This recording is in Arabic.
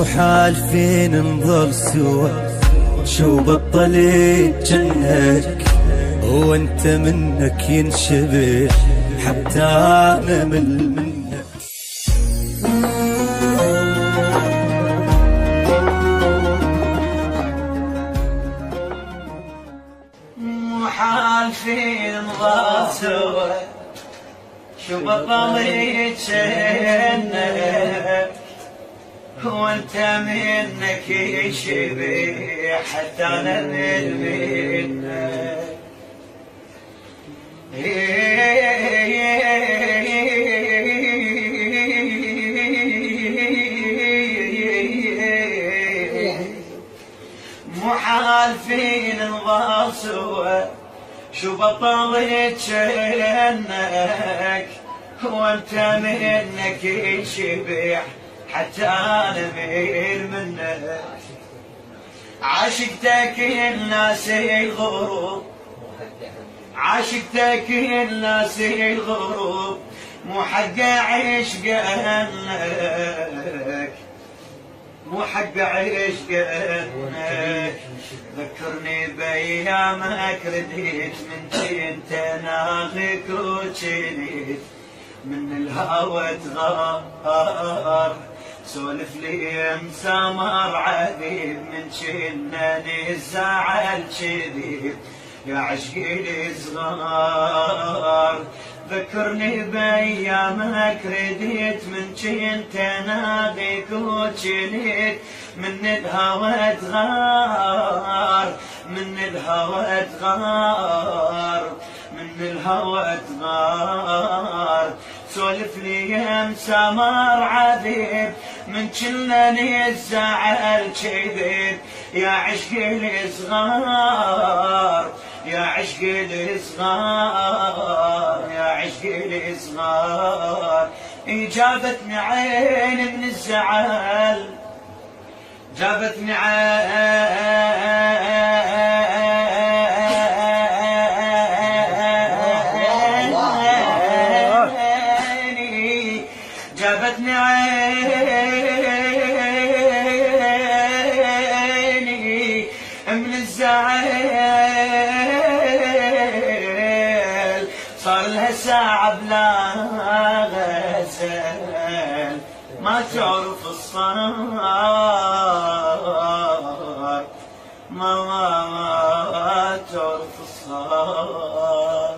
مو حالفين نظل سوا، شو بطلت جنك وانت منك ينشبه حتى انا منك. مو حالفين نظل سوا، شو بطلت جنك وانت منك يشبه حتى انا منك. مو حالفين نظل سوا، شو بطلت جنك وانت منك يشبه حتى انا ميل منك. عاشقتك الناس الغروب، عاشقتك الناس الغروب، مو حق عشقك، مو حق عشقك. ذكرني بايامك رديت من كنت ناغيك وجنيت من الهوى تغار. سولف لي مسامر عذيب من جناني الزعل شديد يا عشقي الصغار. ذكرني بايامك رديت من جنت ناغيك وجنيت من الهوى تغار، من الهوى تغار، من الهوى تغار. سولف لي مسامر عذيب من جناني الزعل شديد يا عشقي الصغار، يا عشقي الصغار، يا عشقي الصغار. جابتني عين من الزعل، جابتني عيني، جابتني عيني من الزعل. صار لها ساعة بلا غزل ما تعرف الصار، ما تعرف الصار.